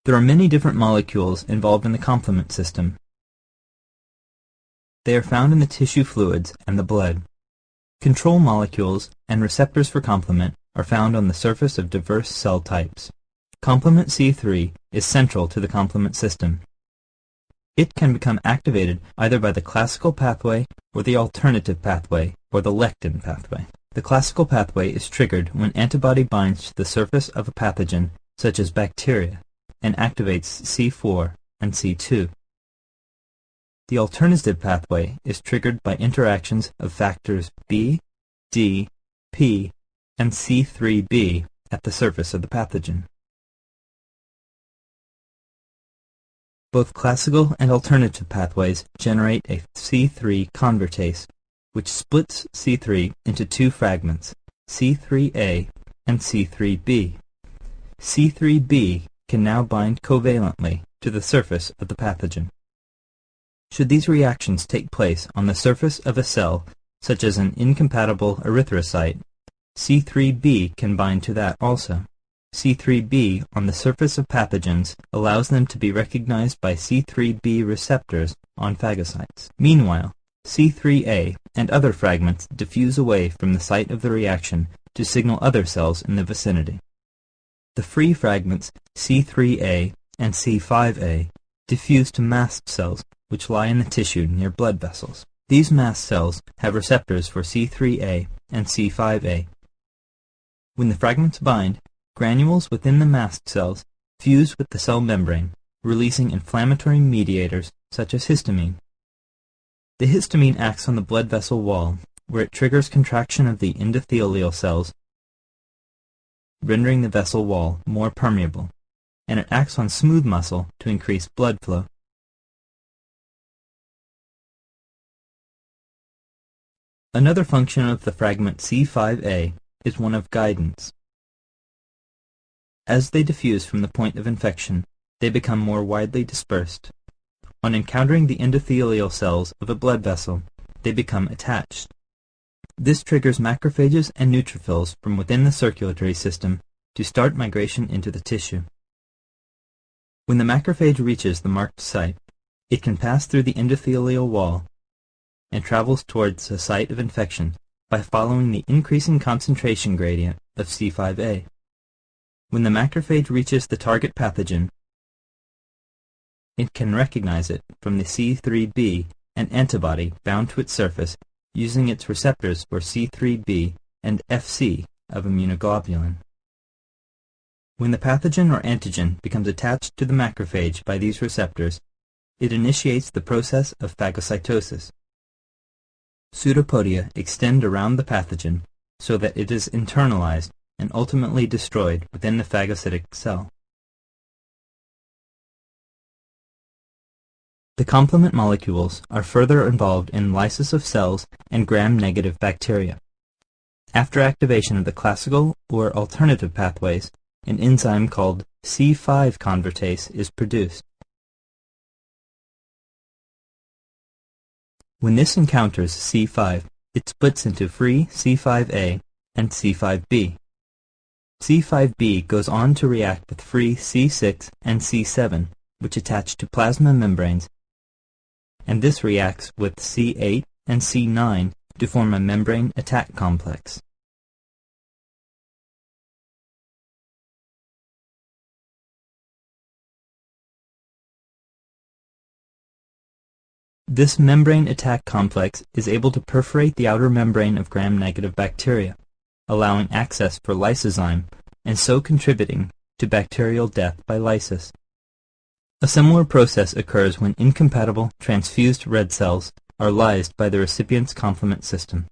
There are many different molecules involved in the complement system. They are found in the tissue fluids and the blood. Control molecules and receptors for complement are found on the surface of diverse cell types. Complement C3 is central to the complement system. It can become activated either by the classical pathway or the alternative pathway or the lectin pathway. The classical pathway is triggered when antibody binds to the surface of a pathogen such as bacteria and activates C4 and C2. The alternative pathway is triggered by interactions of factors B, D, P, and C3b at the surface of the pathogen. Both classical and alternative pathways generate a C3 convertase, which splits C3 into two fragments, C3a and C3b. C3b can now bind covalently to the surface of the pathogen. Should these reactions take place on the surface of a cell, such as an incompatible erythrocyte, C3b can bind to that also. C3b on the surface of pathogens allows them to be recognized by C3b receptors on phagocytes. Meanwhile, C3a and other fragments diffuse away from the site of the reaction to signal other cells in the vicinity. The free fragments C3a and C5a diffuse to mast cells which lie in the tissue near blood vessels. These mast cells have receptors for C3a and C5a. When the fragments bind, granules within the mast cells fuse with the cell membrane, releasing inflammatory mediators such as histamine. The histamine acts on the blood vessel wall, where it triggers contraction of the endothelial cells, rendering the vessel wall more permeable, and it acts on smooth muscle to increase blood flow. Another function of the fragment C5a is one of guidance. As they diffuse from the point of infection, they become more widely dispersed. On encountering the endothelial cells of a blood vessel, they become attached. This triggers macrophages and neutrophils from within the circulatory system to start migration into the tissue. When the macrophage reaches the marked site, it can pass through the endothelial wall and travels towards the site of infection by following the increasing concentration gradient of C5a. When the macrophage reaches the target pathogen, it can recognize it from the C3b and antibody bound to its surface using its receptors for C3b and Fc of immunoglobulin. When the pathogen or antigen becomes attached to the macrophage by these receptors, it initiates the process of phagocytosis. Pseudopodia extend around the pathogen so that it is internalized and ultimately destroyed within the phagocytic cell. The complement molecules are further involved in lysis of cells and gram-negative bacteria. After activation of the classical or alternative pathways, an enzyme called C5 convertase is produced. When this encounters C5, it splits into free C5a and C5b. C5b goes on to react with free C6 and C7, which attach to plasma membranes, and this reacts with C8 and C9 to form a membrane attack complex. This membrane attack complex is able to perforate the outer membrane of gram-negative bacteria, allowing access for lysozyme and so contributing to bacterial death by lysis. A similar process occurs when incompatible transfused red cells are lysed by the recipient's complement system.